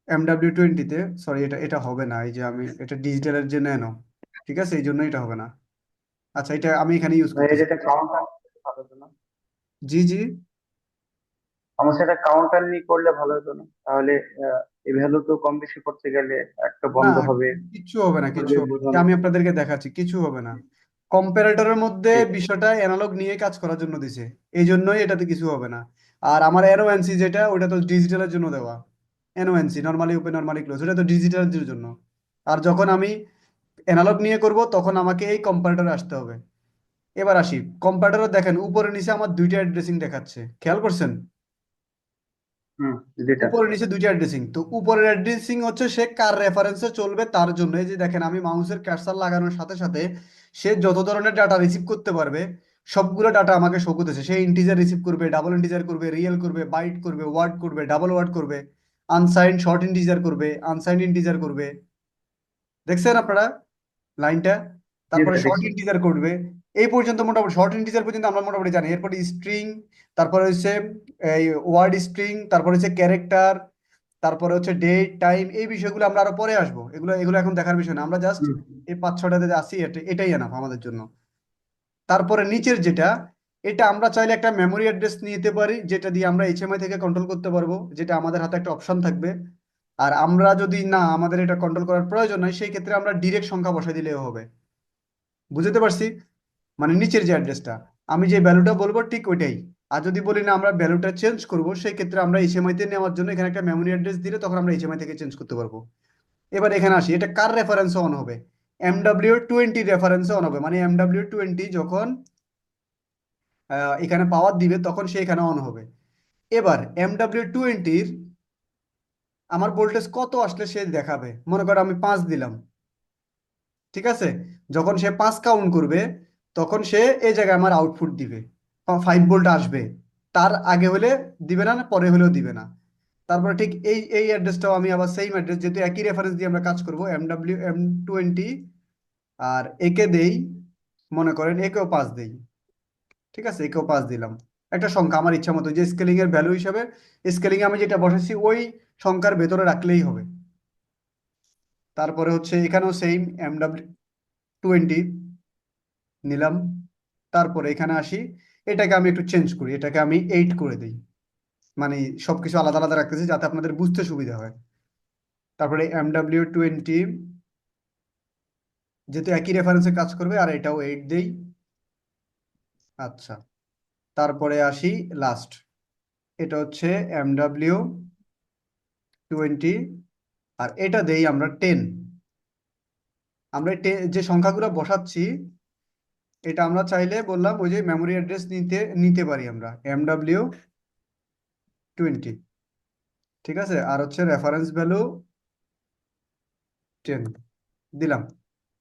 MW20-তে, সরি, এটা এটা হবে না, এই যে আমি এটা ডিজিটালের যে ন্যানো, ঠিক আছে, এই জন্য এটা হবে না। আচ্ছা, এটা আমি এখানে ইউজ ভাই করতেছি। এটা কাউন্টার ভালো হতো না? জি, জি। আমার সেটা কাউন্টার নিয়ে করলে ভালো হতো না? তাহলে এই ভ্যালু তো কম বেশি করতে গেলে একটা না, বন্ধ হবে, কিচ্ছু হবে না, কিচ্ছু ওদের হবে না, এই যে বোঝানো। আমি আপনাদেরকে দেখাচ্ছি, কিছু হবে না। কম্পারেটরের মধ্যে ঠিক। বিষয়টা অ্যানালগ নিয়ে কাজ করার জন্য দিছে, এই জন্যই এটাতে কিছু হবে না। আর আমার এনওএনসি যেটা, ওটা তো ডিজিটালের জন্য দেওয়া। NO NC, normally open normally close, ওটা তো ডিজিটালের জন্য। আর যখন আমি অ্যানালগ নিয়ে করব তখন আমাকে এই কম্পারেটরে আসতে হবে। এবার আসি, কম্পারেটরে দেখেন উপরে নিচে আমার দুইটা অ্যাড্রেসিং দেখাচ্ছে, খেয়াল করছেন? হুম, যেটা উপরে নিচে দুইটা অ্যাড্রেসিং। তো উপরের অ্যাড্রেসিং হচ্ছে সে কার রেফারেন্সে চলবে তার জন্য। এই যে দেখেন আমি মাউসের কার্সার লাগানোর সাথে সাথে সে যত ধরনের ডাটা রিসিভ করতে পারবে সবগুলো ডাটা আমাকে শো করতেছে। সে ইন্টিজার রিসিভ করবে, ডাবল ইন্টিজার করবে, রিয়েল করবে, বাইট করবে, ওয়ার্ড করবে, ডাবল ওয়ার্ড করবে, আনসাইন্ড শর্ট ইন্টিজার করবে, আনসাইন্ড ইন্টিজার করবে। দেখছেন আপনারা লাইনটা? জি তারপরে ভাই শর্ট দেখছি। ইন্টিজার করবে। এই পর্যন্ত মোটামুটি শর্ট ইন্টিজার পর্যন্ত আমরা মোটামুটি জানি। এরপরে স্ট্রিং, তারপরে হচ্ছে এই ওয়ার্ড স্ট্রিং, তারপরে হচ্ছে ক্যারেক্টার, তারপরে হচ্ছে ডেট টাইম। এই বিষয়গুলো আমরা আরো পরে আসবো। এগুলো এগুলো এখন দেখার বিষয় না, আমরা জাস্ট হুম, এই 5-6টাতে আসি, এটাই এনাফ আমাদের জন্য। তারপরে নিচের যেটা, এটা আমরা চাইলে একটা মেমোরি অ্যাড্রেস নিতে পারি যেটা দিয়ে আমরা এইচএমআই থেকে কন্ট্রোল করতে পারবো, যেটা আমাদের হাতে একটা অপশন থাকবে। আর আমরা যদি না আমাদের এটা কন্ট্রোল করার প্রয়োজন হয় সেই ক্ষেত্রে আমরা ডিরেক্ট সংখ্যা বসাই দিলেও হবে। বুঝতে পারছি? মানে নিচের যে অ্যাড্রেসটা আমি যে ভ্যালুটা বলবো ঠিক ওইটাই। আর যদি বলি না আমরা ভ্যালুটা চেঞ্জ করব সেই ক্ষেত্রে আমরা এইচএমআই তে নেওয়ার জন্য এখানে একটা মেমোরি অ্যাড্রেস দিলে তখন আমরা এইচএমআই থেকে চেঞ্জ করতে পারবো। এবার এখানে আসি, এটা কার রেফারেন্সে অন হবে? MW20 রেফারেন্সে অন হবে। মানে MW20 যখন এখানে পাওয়ার দিবে তখন সে এখানে অন হবে। এবার MW20-র আমার ভোল্টেজ কত আসলে সে দেখাবে। মনে করো আমি 5 দিলাম, ঠিক আছে? যখন সে 5 কাউন্ট করবে তখন সে এই জায়গায় আমার আউটপুট দিবে, 5 ভোল্ট আসবে। তার আগে হলে দিবে না, পরে হলেও দিবে না। তারপরে ঠিক এই এই অ্যাড্রেসটাও আমি আবার সেম অ্যাড্রেস, যেহেতু একই রেফারেন্স দিয়ে আমরা কাজ করব, MW M20, আর একে দেই, মনে করেন একেও 5 দেই, ঠিক আছে? একেও 5 দিলাম। একটা সংখ্যা আমার ইচ্ছা মতো যে স্কেলিং এর ভ্যালু হিসাবে স্কেলিং আমি যেটা বসাচ্ছি ওই সংখ্যার ভেতরে রাখলেই হবে। তারপরে হচ্ছে এখানেও সেম MW20 নিলাম। তারপরে এখানে আসি, এটাকে আমি একটু চেঞ্জ করি, এটাকে আমি 8 করে দিই। মানে সবকিছু আলাদা আলাদা রাখতেছি যাতে আপনাদের বুঝতে সুবিধা হয়। তারপরে MW20 যেহেতু একই রেফারেন্সে কাজ করবে আর এটাও 8 দেই। আচ্ছা, তারপরে আসি লাস্ট, এটা হচ্ছে MW20 আর এটা দেই আমরা 10। আমরা যে সংখ্যাগুলো বসাচ্ছি এটা আমরা চাইলে বললাম ওই যে মেমোরি অ্যাড্রেস নিতে নিতে পারি আমরা MW20, ঠিক আছে? আর হচ্ছে রেফারেন্স ভ্যালু 10 দিলাম।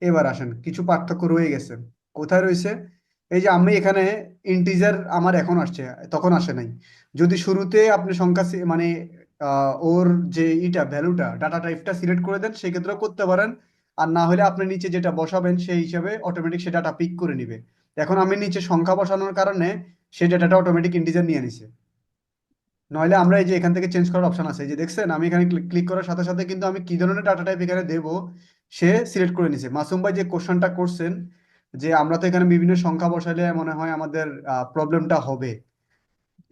এবার আসেন, কিছু পার্থক্য রয়ে গেছে। কোথায় রয়েছে? এই যে আমি এখানে ইন্টিজার আমার এখন আসছে, তখন আসে নাই। যদি শুরুতে আপনি সংখ্যা মানে ওর যে ভ্যালুটা ডাটা টাইপটা সিলেক্ট করে দেন সেক্ষেত্রেও করতে পারেন। আর না হলে আপনি নিচে যেটা বসাবেন সেই হিসাবে অটোমেটিক সে ডাটা পিক করে নিবে। এখন আমি নিচে সংখ্যা বসানোর কারণে সেই ডাটাটা অটোমেটিক ইন্টিজার নিয়ে নিছে। নইলে আমরা এই যে এখান থেকে চেঞ্জ করার অপশন আছে, এই যে দেখছেন আমি এখানে ক্লিক করার সাথে সাথে কিন্তু আমি কি ধরনের ডাটা টাইপ এখানে দেব সে সিলেক্ট করে নিছে। মাসুম ভাই যে কোশ্চেনটা করছেন যে আমরা তো এখানে বিভিন্ন সংখ্যা বসালে মনে হয় আমাদের প্রবলেমটা হবে,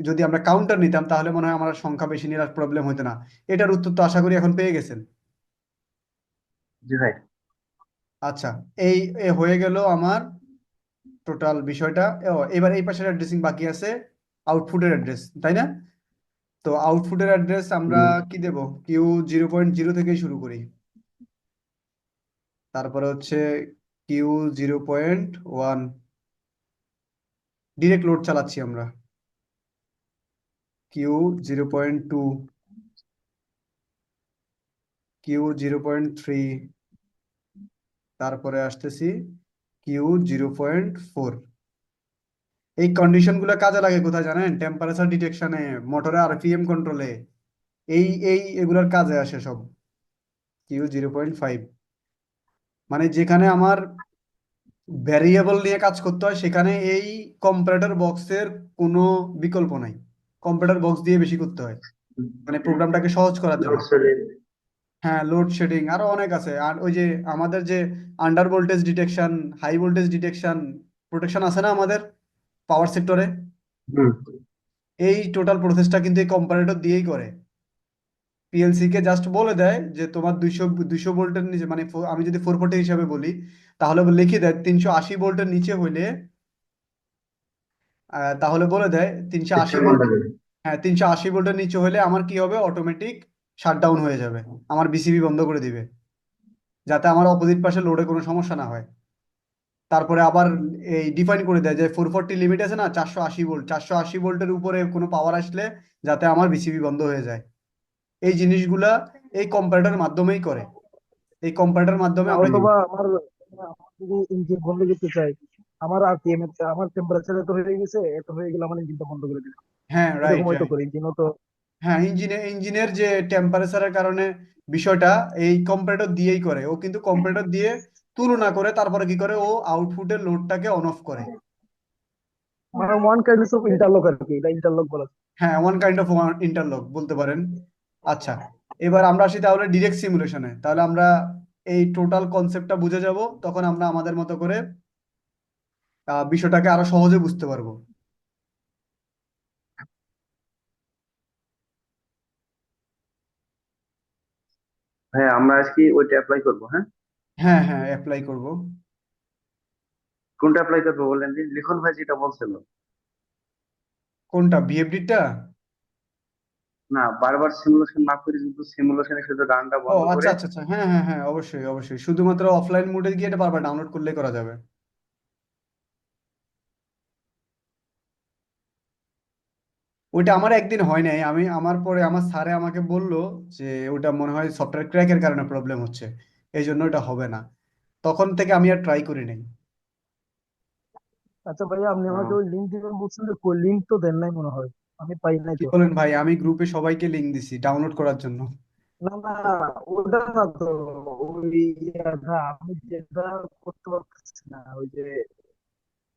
যদি আমরা কাউন্টার নিতাম তাহলে মনে হয় আমার সংখ্যা বেশি নিলে প্রবলেম হতো না। এটার উত্তর তো আশা করি এখন পেয়ে গেছেন। জি ভাই। আচ্ছা, এই হয়ে গেল আমার টোটাল বিষয়টা। এবার এই পাশের অ্যাড্রেসিং বাকি আছে, আউটপুটের অ্যাড্রেস, তাই না? তো আউটপুটের অ্যাড্রেস আমরা হুম, কি দেব? Q0.0 থেকেই শুরু করি। তারপরে হচ্ছে Q0.1, ডিরেক্ট লোড চালাচ্ছি আমরা। Q0.2, Q0.3, তারপরে আসতেছি Q0.4। এই কন্ডিশন গুলো কাজে লাগে কোথায় জানেন? টেম্পারেচার ডিটেকশনে, মোটরে আরপিএম কন্ট্রোলে, এই এগুলোর কাজে আসে সব। Q0.5 মানে যেখানে আমার ভ্যারিয়েবল নিয়ে কাজ করতে হয় সেখানে এই কম্পারেটর বক্সের কোনো বিকল্প নাই। কম্পারেটর বক্স দিয়ে বেশি করতে হয়, মানে প্রোগ্রামটাকে সহজ করার জন্য। লোডশেডিং। হ্যাঁ, লোডশেডিং আরো অনেক আছে। আর ওই যে আমাদের যে under voltage detection, high voltage detection, protection আছে না আমাদের পাওয়ার সেক্টরে, হুম, এই টোটাল প্রসেসটা কিন্তু এই কম্পারেটর দিয়েই করে। পিএলসি কে জাস্ট বলে দেয় যে তোমার 200 ভোল্টের নিচে, মানে আমি যদি 440 হিসাবে বলি তাহলে লিখে দেয় 380 ভোল্টের নিচে হইলে তাহলে বলে দেয় 380 সিস্টেম ভোল্ট। বন্ধ করে। হ্যাঁ, 380 ভোল্টের নিচে হলে আমার কি হবে? অটোমেটিক শাটডাউন হয়ে যাবে, আমার বিসিবি বন্ধ করে দিবে, যাতে আমার অপোজিট পাশে লোডে কোনো সমস্যা না হয়। তারপরে আবার এই ডিফাইন করে দেয় যে 440 লিমিট আছে না, 480 ভোল্ট, 480 ভোল্টের উপরে কোনো পাওয়ার আসলে যাতে আমার বিসিবি বন্ধ হয়ে যায়। এই জিনিসগুলা এই কম্পারেটরের মাধ্যমেই করে, এই কম্পারেটরের মাধ্যমে না, আমরা অথবা আমার আমার যদি ইঞ্জিন বন্ধ করতে চাই, আমার আরপিএম আমার টেম্পারেচার এত হয়ে গেছে, এত হয়ে গেলে আমার ইঞ্জিনটা বন্ধ করে দিলাম, হ্যাঁ, এরকম রাইট, হয়তো রাইট। করে ইঞ্জিনও তো। হ্যাঁ, ইঞ্জিনের যে টেম্পারেচারের কারণে বিষয়টা এই কম্পারেটর দিয়েই করে, ও কিন্তু কম্পারেটর দিয়ে তুলনা করে তারপরে কি করে, ও আউটপুটের লোডটাকে অন অফ করে। মানে ওয়ান কাইন্ড অফ ইন্টারলক আর কি, এটা ইন্টারলক বলা যায়। হ্যাঁ, ওয়ান কাইন্ড অফ ইন্টারলক বলতে পারেন। আচ্ছা, এবার আমরা আসি তাহলে ডিরেক্ট সিমুলেশনে। তাহলে আমরা এই টোটাল কনসেপ্টটা বুঝে যাব, তখন আমরা আমাদের মতো করে বিষয়টাকে আরো সহজে বুঝতে পারবো। হ্যাঁ, আমরা আজকে ওইটা অ্যাপ্লাই করবো। হ্যাঁ, হ্যাঁ, হ্যাঁ, অ্যাপ্লাই করব। কোনটা অ্যাপ্লাই করবো বললেন দিন, লিখন ভাই যেটা বলছিল। কোনটা, বিএফডিটা? না, বারবার সিমুলেশন না করে শুধু সিমুলেশনে শুধু গানটা ও বন্ধ আচ্ছা, করে। আচ্ছা, আচ্ছা, হ্যাঁ, হ্যাঁ, হ্যাঁ, অবশ্যই, অবশ্যই, শুধুমাত্র অফলাইন মোডে গিয়ে এটা বারবার ডাউনলোড করলেই করা যাবে। ওইটা আমার একদিন হয় নাই, আমার পরে আমার স্যারে আমাকে বললো যে ওটা মনে হয় সফটওয়্যার ক্র্যাকের কারণে প্রবলেম হচ্ছে, এই জন্য ওটা হবে না। তখন থেকে আমি আর ট্রাই করি নাই। আচ্ছা ভাইয়া, আপনি আমাকে আহ, ওই লিঙ্ক দিবেন বলছেন, যে লিঙ্ক তো দেন নাই মনে হয়, আমি পাই নাই কি তো। বলেন ভাই, আমি গ্রুপে সবাইকে লিংক দিছি ডাউনলোড করার জন্য। না না, ওটা না তো, ওই ইয়েটা আমি যেটা করতে পারতেছি না, ওই যে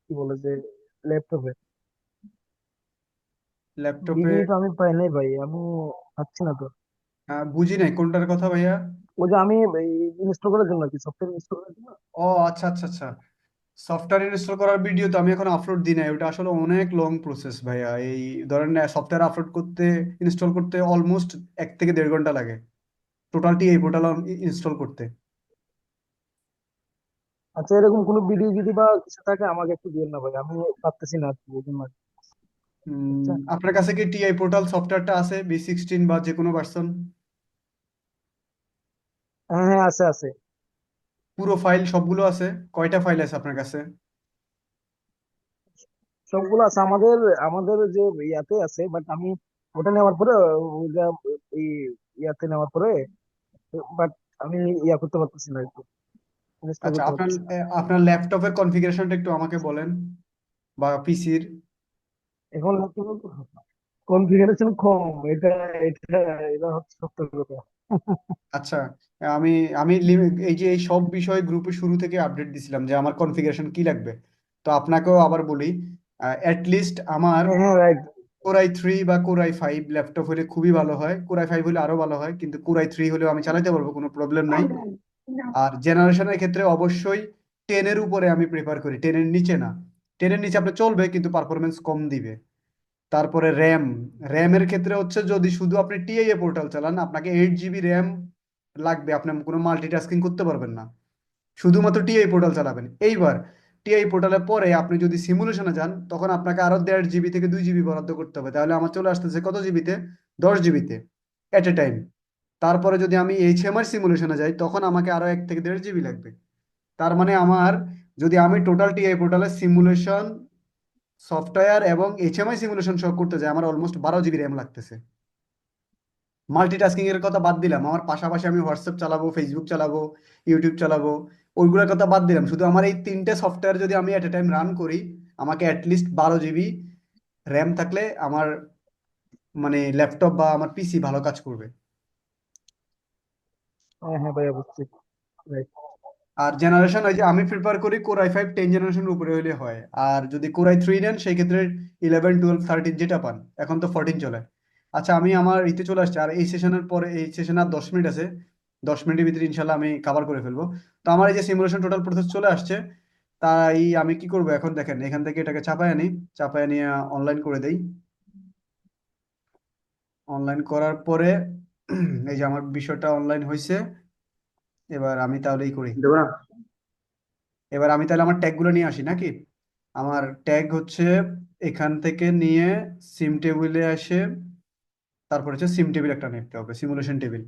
কি বলে যে ল্যাপটপে ল্যাপটপে? ভিডিওটা আমি পাই নাই ভাই, আমি পাচ্ছি না তো। বুঝি নাই কোনটার কথা ভাইয়া। ওই যে আমি ইনস্টল করার জন্য, কি সফটওয়্যার ইনস্টল করার জন্য। ও আচ্ছা, আচ্ছা, আচ্ছা। সফটওয়্যার ইনস্টল করার ভিডিও তো আমি এখন আপলোড দিই নাই, ওটা আসলে অনেক লং প্রসেস ভাইয়া। এই ধরেন সফটওয়্যার আপলোড করতে, ইনস্টল করতে অলমোস্ট 1 থেকে 1.5 ঘন্টা লাগে, টোটালটি এই পোর্টাল ইনস্টল করতে। আচ্ছা, এরকম কোনো ভিডিও যদি বা কিছু থাকে আমাকে একটু দিন না ভাই, আমি পারতেছি না আর কি, এই জন্য আর কি। বুঝছেন? আপনার কাছে কি টিআই পোর্টাল সফটওয়্যারটা আছে, বি16 বা যে কোনো ভার্সন? হ্যাঁ হ্যাঁ, আছে আছে। পুরো ফাইল সবগুলো আছে? কয়টা ফাইল আছে আপনার কাছে? সবগুলো আছে আমাদের, আমাদের যে ইয়াতে আছে, বাট আমি ওটা নেওয়ার পরে, ওইটা এই ইয়াতে নেওয়ার পরে, বাট আমি ইয়া করতে পারতেছি না একটু, ইনস্টল আচ্ছা, করতে আপনার পারতেছি না। আপনার ল্যাপটপের কনফিগারেশনটা একটু আমাকে বলেন, বা পিসির। এখন কনফিগারেশন কম, এটা এটা এটা হচ্ছে সত্য কথা। আচ্ছা, আমি আমি এই যে এই সব বিষয়ে গ্রুপে শুরু থেকে আপডেট দিছিলাম যে আমার কনফিগারেশন কি লাগবে। তো আপনাকেও আবার বলি, লিস্ট আমার হ্যাঁ হ্যাঁ, রাইট। কোরাই 3 বা কোরাই 5 ল্যাপটপ হলে খুবই ভালো হয়, কোরাই 5 হলে আরো ভালো হয়, কিন্তু কোরাই 3 হলেও আমি চালাতে পারবো, কোনো প্রবলেম নাই। আর জেনারেশনের ক্ষেত্রে অবশ্যই 10-এর উপরে আমি প্রেফার করি, 10-এর নিচে না। 10-এর নিচে আপনার চলবে কিন্তু পারফরমেন্স কম দিবে। তারপরে র্যামের ক্ষেত্রে হচ্ছে, যদি শুধু আপনি টিআইএ পোর্টাল চালান আপনাকে 8 জিবি র্যাম লাগবে, আপনি কোনো মাল্টিটাস্কিং করতে পারবেন না, শুধুমাত্র টিআই পোর্টাল চালাবেন। এইবার টিআই পোর্টালের পরে আপনি যদি সিমুলেশনে যান, তখন আপনাকে আরো 1.5 জিবি থেকে 2 জিবি বরাদ্দ করতে হবে, তাহলে আমার চলে আসতেছে কত জিবিতে, 10 জিবিতে এট এ টাইম। তারপরে যদি আমি এইচএমআই সিমুলেশনে যাই, তখন আমাকে আরো 1 থেকে 1.5 জিবি লাগবে। তার মানে আমার, যদি আমি টোটাল টিআই পোর্টালের সিমুলেশন, সফটওয়্যার এবং এইচএমআই সিমুলেশন সব করতে যাই, আমার অলমোস্ট 12 জিবি র্যাম লাগতেছে। মাল্টিটাস্কিং এর কথা বাদ দিলাম, আমার পাশাপাশি আমি হোয়াটসঅ্যাপ চালাবো, ফেসবুক চালাবো, ইউটিউব চালাবো, ওইগুলোর কথা বাদ দিলাম, শুধু আমার এই 3টে সফটওয়্যার যদি আমি এট এ টাইম রান করি, আমাকে অ্যাটলিস্ট 12 জিবি র্যাম থাকলে আমার মানে ল্যাপটপ বা আমার পিসি ভালো কাজ করবে। হ্যাঁ হ্যাঁ ভাইয়া, বুঝছি। রাইট। আর জেনারেশন, ওই যে আমি প্রিফার করি কোরাই 5 10 জেনারেশনের উপরে হলে হয়। আর যদি কোরাই 3 নেন সেই ক্ষেত্রে 11 12 13 যেটা পান, এখন তো 14 চলে। আচ্ছা, আমি আমার ইতে চলে আসছে, আর এই সেশনের পরে, এই সেশন আর 10 মিনিট আছে, 10 মিনিটের ভিতরে ইনশাল্লাহ আমি কভার করে ফেলবো। তো আমার এই যে সিমুলেশন টোটাল প্রসেস চলে আসছে, তাই আমি কি করবো এখন দেখেন, এখান থেকে এটাকে চাপায় আনি, চাপায় নিয়ে অনলাইন করে দেই। অনলাইন করার পরে এই যে আমার বিষয়টা অনলাইন হয়েছে। এবার আমি তাহলেই করি। দেবো না? এবার আমি তাহলে আমার ট্যাগগুলো নিয়ে আসি নাকি। আমার ট্যাগ হচ্ছে এখান থেকে নিয়ে সিম টেবিলে আসে, তারপর হচ্ছে সিম টেবিল একটা নিতে হবে, সিমুলেশন টেবিল।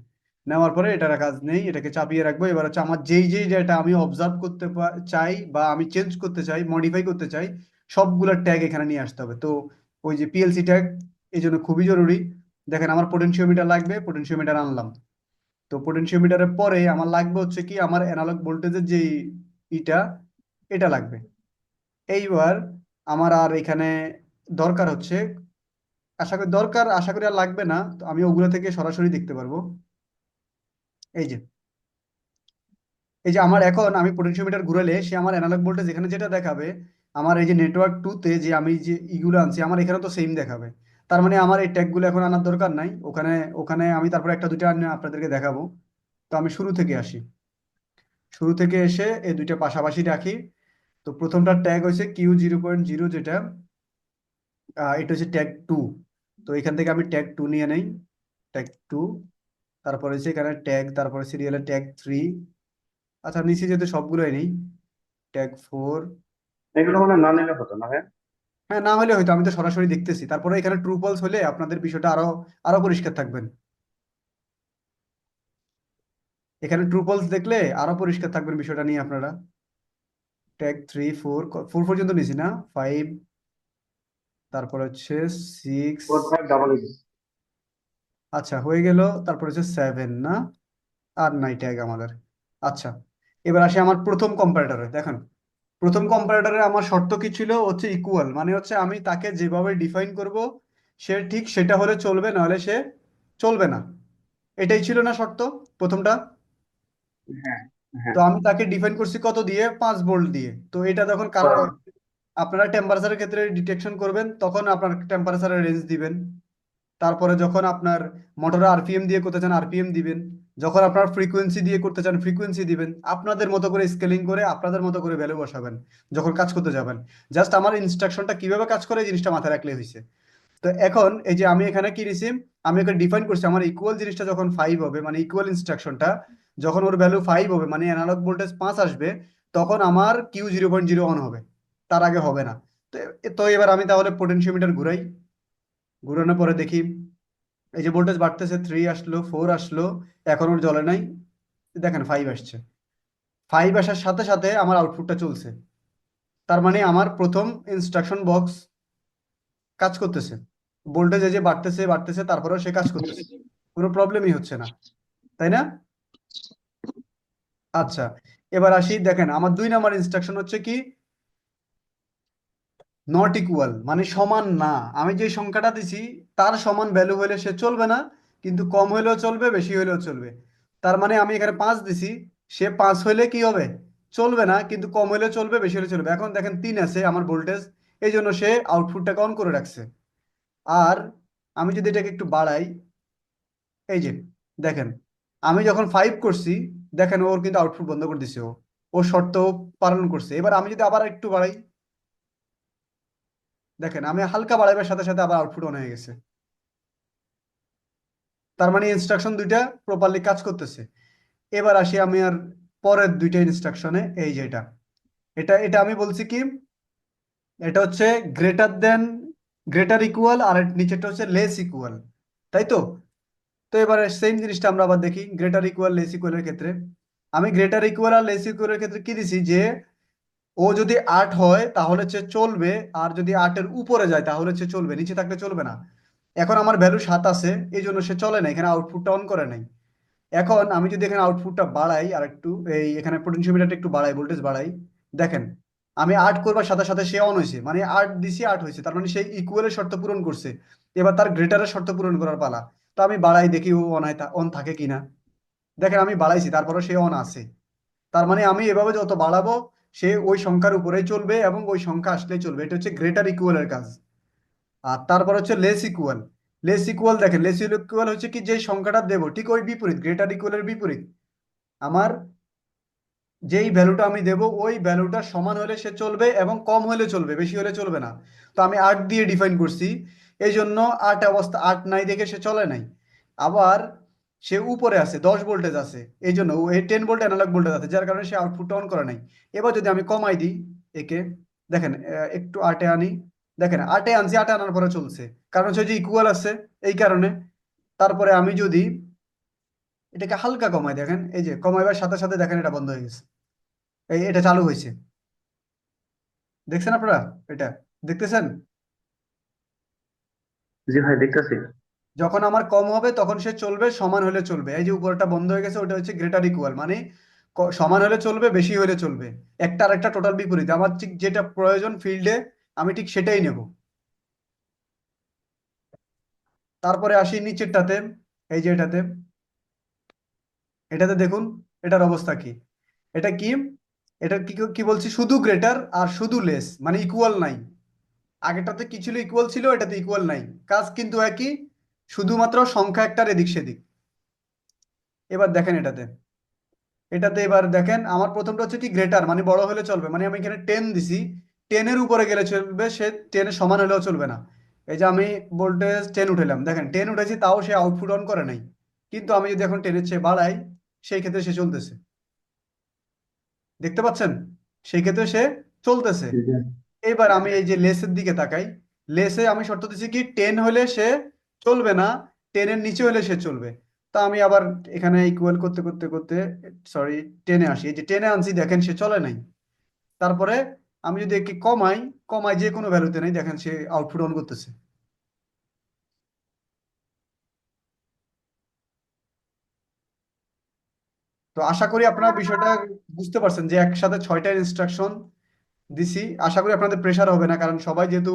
নেওয়ার পরে এটার আর কাজ নেই, এটাকে চাপিয়ে রাখবো। এবার হচ্ছে আমার যেই যেই ডেটা আমি অবজার্ভ করতে চাই বা আমি চেঞ্জ করতে চাই, মডিফাই করতে চাই, সবগুলো ট্যাগ এখানে নিয়ে আসতে হবে। তো ওই যে পিএলসি ট্যাগ এই জন্য খুবই জরুরি। দেখেন আমার পোটেনশিওমিটার লাগবে, পোটেনশিওমিটার আনলাম। তো পোটেনশিওমিটারের পরে আমার লাগবে হচ্ছে কি আমার অ্যানালগ ভোল্টেজের যে ইটা, এটা লাগবে। এইবার আমার আর এখানে দরকার হচ্ছে, আশা করি আর লাগবে না, তো আমি ওগুলো থেকে সরাসরি দেখতে পারবো। এই যে আমার এখন আমি পোটেনশিওমিটার ঘুরালে সে আমার অ্যানালগ ভোল্টেজ এখানে যেটা দেখাবে, আমার এই যে নেটওয়ার্ক টু তে যে আমি যে ইগুলো আনছি আমার এখানে তো সেম দেখাবে। তার মানে আমার এই ট্যাগগুলো এখন আনার দরকার নাই। ওখানে ওখানে আমি তারপর একটা দুইটা আনিয়ে আপনাদেরকে দেখাবো। তো আমি শুরু থেকে আসি, শুরু থেকে এসে এই দুইটা পাশাপাশি রাখি। তো প্রথমটা ট্যাগ হয়েছে Q0.0, যেটা এটা হচ্ছে ট্যাগ টু। তো এখান থেকে আমি ট্যাগ টু নিয়ে নেই, ট্যাগ টু। তারপরে হচ্ছে এখানে ট্যাগ, তারপরে সিরিয়ালের ট্যাগ থ্রি। আচ্ছা নিচে যেহেতু সবগুলোই নেই, ট্যাগ ফোর। এগুলো মানে না নিলে হতো না, হ্যাঁ? হ্যাঁ, না হলে হয়তো, আমি তো সরাসরি দেখতেছি। তারপরে এখানে ট্রু ফলস হলে আপনাদের বিষয়টা আরো আরো পরিষ্কার থাকবেন। এখানে ট্রু ফলস দেখলে আরো পরিষ্কার থাকবেন বিষয়টা নিয়ে আপনারা। ট্যাগ থ্রি, ফোর, ফোর পর্যন্ত নিছি না, ফাইভ, তারপর হচ্ছে সিক্স। 4588। আচ্ছা হয়ে গেল। তারপর হচ্ছে সেভেন না, আর নাই ট্যাগ আমাদের। আচ্ছা, এবার আসি আমার প্রথম কম্পারেটরে। দেখেন প্রথম কম্পারেটরে আমার শর্ত কি ছিল, হচ্ছে ইকুয়াল, মানে হচ্ছে আমি তাকে যেভাবে ডিফাইন করব সে ঠিক সেটা হলে চলবে, নাহলে সে চলবে না। এটাই ছিল না শর্ত প্রথমটা? হ্যাঁ, তো হ্যাঁ। আমি তাকে ডিফাইন করছি কত দিয়ে, 5 ভোল্ট দিয়ে। তো এটা তখন হ্যাঁ। আপনারা টেম্পারেচারের ক্ষেত্রে ডিটেকশন করবেন, তখন আপনার টেম্পারেচারের রেঞ্জ দিবেন। তারপরে যখন আপনার মোটরে আরপিএম দিয়ে করতে চান আরপিএম দিবেন, যখন আপনার ফ্রিকোয়েন্সি দিয়ে করতে চান ফ্রিকোয়েন্সি দিবেন। আপনাদের মতো করে স্কেলিং করে আপনাদের মতো করে ভ্যালু বসাবেন যখন কাজ করতে যাবেন। জাস্ট আমার ইনস্ট্রাকশনটা কিভাবে কাজ করে এই জিনিসটা মাথায় রাখলে হয়েছে। তো এখন এই যে আমি এখানে কি দিছি, আমি এখানে ডিফাইন করছি আমার ইকুয়াল জিনিসটা যখন ফাইভ হবে, মানে ইকুয়াল ইনস্ট্রাকশনটা যখন ওর ভ্যালু ফাইভ হবে, মানে অ্যানালগ ভোল্টেজ 5 আসবে, তখন আমার Q0.0 অন হবে, তার আগে হবে না। তো তো এবার আমি তাহলে পোটেনশিওমিটার ঘুরাই। ঘুরানোর পরে দেখি এই যে ভোল্টেজ বাড়তেছে, থ্রি আসলো, ফোর আসলো, এখন ওর জ্বলে নাই। দেখেন ফাইভ আসছে। ফাইভ আসার সাথে সাথে আমার আউটপুটটা চলছে। তার মানে আমার প্রথম ইনস্ট্রাকশন বক্স কাজ করতেছে। ভোল্টেজ এই যে বাড়তেছে বাড়তেছে, তারপরেও সে কাজ করতেছে, কোনো প্রবলেমই হচ্ছে না, তাই না? আচ্ছা, এবার আসি। দেখেন আমার 2 নম্বর ইনস্ট্রাকশন হচ্ছে কি, নট ইকুয়াল, মানে সমান না। আমি যে সংখ্যাটা দিছি তার সমান ভ্যালু হলে সে চলবে না, কিন্তু কম হলেও চলবে, বেশি হলেও চলবে। তার মানে আমি এখানে 5 দিছি, সে 5 হলে কি হবে, চলবে না, কিন্তু কম হলেও চলবে, বেশি হলে চলবে। এখন দেখেন 3 আছে আমার ভোল্টেজ, এই জন্য সে আউটপুটটাকে অন করে রাখছে। আর আমি যদি এটাকে একটু বাড়াই, এই যে দেখেন আমি যখন 5 করছি, দেখেন ওর কিন্তু আউটপুট বন্ধ করে দিছে। ও শর্ত পালন করছে। এবার আমি যদি আবার একটু বাড়াই, দেখেন আমি হালকা বাড়াইবার সাথে সাথে আবার আউটপুট অন হয়ে গেছে। তার মানে ইনস্ট্রাকশন দুইটা প্রপারলি কাজ করতেছে। এবার আসি আমি আর পরের দুইটা ইনস্ট্রাকশনে। এই যে এটা এটা এটা আমি বলছি কি, এটা হচ্ছে গ্রেটার দেন, গ্রেটার ইকুয়াল, আর এর নিচেরটা হচ্ছে লেস ইকুয়াল, তাই তো? তো এবারে সেম জিনিসটা আমরা আবার দেখি গ্রেটার ইকুয়াল লেস ইকুয়ালের ক্ষেত্রে। আমি গ্রেটার ইকুয়াল আর লেস ইকুয়ালের ক্ষেত্রে কি দিছি, যে ও যদি 8 হয় তাহলে সে চলবে, আর যদি 8-এর উপরে যায় তাহলে সে চলবে, নিচে থাকলে চলবে না। এখন আমার ভ্যালু 7 আছে, এই জন্য সে চলে না, এখানে আউটপুটটা অন করে নাই। এখন আমি যদি এখানে আউটপুটটা বাড়াই আর একটু, এই এখানে পোটেনশিওমিটারটা একটু বাড়াই, ভোল্টেজ বাড়াই, দেখেন আমি 8 করবার সাথে সাথে সে অন হয়েছে, মানে 8 দিছি 8 হয়েছে, তার মানে সেই ইকুয়ালের শর্ত পূরণ করছে। এবার তার গ্রেটারের শর্ত পূরণ করার পালা। তো আমি বাড়াই দেখি ও অন হয়, অন থাকে কিনা। দেখেন আমি বাড়াইছি, তারপরে সে অন আছে। তার মানে আমি এভাবে যত বাড়াবো সে ওই সংখ্যার উপরেই চলবে, এবং ওই সংখ্যা আসলেই চলবে। এটা হচ্ছে গ্রেটার ইকুয়ালের কাজ। আর তারপর হচ্ছে লেস ইকুয়াল। লেস ইকুয়াল, দেখেন লেস ইকুয়াল হচ্ছে কি, যে সংখ্যাটা দেবো ঠিক ওই বিপরীত, গ্রেটার ইকুয়ালের বিপরীত। আমার যেই ভ্যালুটা আমি দেব ওই ভ্যালুটা সমান হলে সে চলবে, এবং কম হলে চলবে, বেশি হলে চলবে না। তো আমি 8 দিয়ে ডিফাইন করছি, এই জন্য 8 অবস্থা, 8 নাই দেখে সে চলে নাই। আবার সে উপরে আছে, 10 ভোল্টেজ আছে, এই জন্য এই 10 ভোল্ট অ্যানালগ ভোল্টেজ আছে, যার কারণে সে আউটপুট অন করে নাই। এবার যদি আমি কমাই দিই একে, দেখেন একটু 8-এ আনি, দেখেন 8-এ আনছি, 8-এ আনার পরে চলছে, কারণ হচ্ছে যে ইকুয়াল আছে এই কারণে। তারপরে আমি যদি এটাকে হালকা কমায় দেখেন, এই যে কমাইবার সাথে সাথে দেখেন এটা বন্ধ হয়ে গেছে, এটা চালু হয়েছে। দেখছেন আপনারা? এটা দেখতেছেন? জি ভাই, দেখতেছি। যখন আমার কম হবে তখন সে চলবে, সমান হলে চলবে। এই যে উপরটা বন্ধ হয়ে গেছে, ওটা হচ্ছে গ্রেটার ইকুয়াল, মানে সমান হলে চলবে, বেশি হলে চলবে। একটা আর একটা টোটাল বিপরীত। আমার ঠিক যেটা প্রয়োজন ফিল্ডে, আমি ঠিক সেটাই নেব। তারপরে আসি নিচেরটাতে, এই যে এটাতে, এটাতে দেখুন এটার অবস্থা কি। এটা কি, এটা কি কি বলছি, শুধু গ্রেটার আর শুধু লেস, মানে ইকুয়াল নাই। আগেরটাতে কি ছিল, ইকুয়াল ছিল, এটাতে ইকুয়াল নাই। কাজ কিন্তু একই, শুধুমাত্র সংখ্যা একটার এদিক সেদিক। এবার দেখেন এটাতে, এবার দেখেন আমার প্রথমটা হচ্ছে কি গ্রেটার, মানে বড় হলে চলবে, মানে আমি এখানে 10 দিছি, 10-এর উপরে গেলে চলবে, সে 10-এর সমান হলেও চলবে না। এই যে আমি ভোল্টেজ 10 উঠালাম, দেখেন 10 উঠেছি, তাও সে আউটপুট অন করে নাই। কিন্তু আমি যদি এখন 10-এর চেয়ে বাড়াই, সেই ক্ষেত্রে সে চলতেছে। দেখতে পাচ্ছেন? সেই ক্ষেত্রে সে চলতেছে। জি। এবার আমি এই যে লেসের দিকে তাকাই, লেসে আমি শর্ত দিচ্ছি কি 10 হলে সে চলবে না, 10-এর নিচে হলে সে চলবে। তা আমি আবার এখানে ইকুয়াল করতে করতে করতে, সরি, 10-এ আসি। এই যে 10-এ আনছি, দেখেন সে চলে নাই। তারপরে আমি যদি একে কমাই, যে কোনো ভ্যালুতে নাই, দেখেন সে আউটপুট অন করতেছে। তো আশা করি আপনারা বিষয়টা বুঝতে পারছেন যে একসাথে 6টা ইনস্ট্রাকশন দিছি। আশা করি আপনাদের প্রেশার হবে না, কারণ সবাই যেহেতু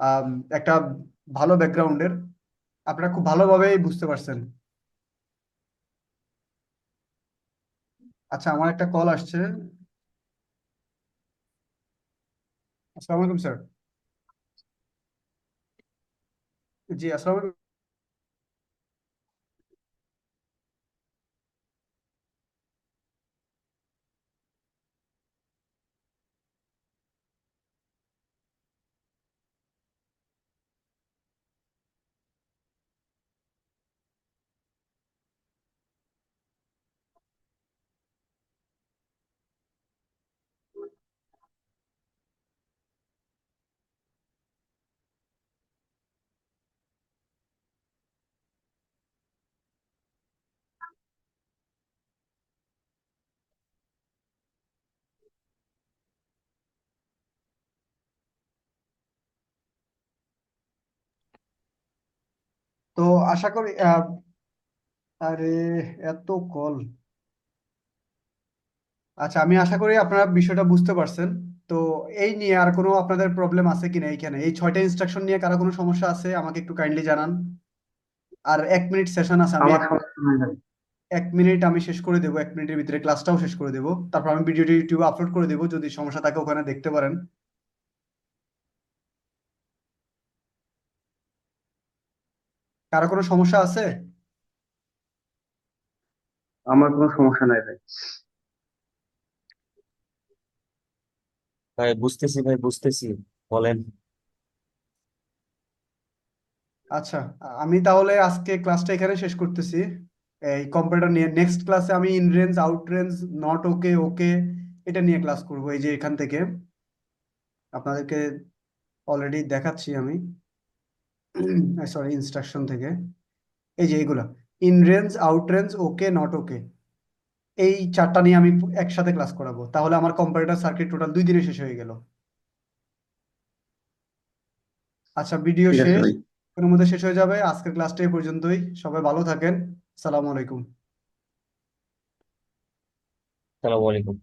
আম, একটা ভালো ব্যাকগ্রাউন্ডের, আপনারা খুব ভালোভাবেই বুঝতে পারছেন। আচ্ছা, আমার একটা কল আসছে। আসসালামু আলাইকুম স্যার। জি, আসসালামু আলাইকুম। তো আশা করি আরে, এত কল। আচ্ছা, আমি আশা করি আপনারা বিষয়টা বুঝতে পারছেন। তো এই নিয়ে আর কোনো আপনাদের প্রবলেম আছে কিনা, এইখানে এই 6টা ইনস্ট্রাকশন নিয়ে কারো কোনো সমস্যা আছে, আমাকে একটু কাইন্ডলি জানান। আর 1 মিনিট সেশন আছে, আমি আমার সমস্যা নাই ভাই। 1 মিনিট আমি শেষ করে দেবো, 1 মিনিটের ভিতরে ক্লাসটাও শেষ করে দেবো। তারপর আমি ভিডিওটি ইউটিউবে আপলোড করে দেবো, যদি সমস্যা থাকে ওখানে দেখতে পারেন। কারো কোনো সমস্যা আছে? আমার কোনো সমস্যা নাই ভাই। ভাই বুঝতেছি, ভাই বুঝতেছি, বলেন। আচ্ছা, আমি তাহলে আজকে ক্লাসটা এখানে শেষ করতেছি। এই কম্পিউটার নিয়ে নেক্সট ক্লাসে আমি in range, out range, not okay, okay, এটা নিয়ে ক্লাস করব। এই যে এখান থেকে আপনাদেরকে অলরেডি দেখাচ্ছি আমি, সরি, ইনস্ট্রাকশন থেকে। এই যে এগুলা in range, out range, okay, not okay, এই 4টা নিয়ে আমি একসাথে ক্লাস করাবো। তাহলে আমার কম্পিউটার সার্কিট টোটাল 2 দিনে শেষ হয়ে গেল। আচ্ছা, ভিডিও ঠিক আছে শেষ, ভাই। কোনো মধ্যে শেষ হয়ে যাবে। আজকের ক্লাসটা এই পর্যন্তই। সবাই ভালো থাকেন। আসসালামু আলাইকুম। সালাম আলাইকুম।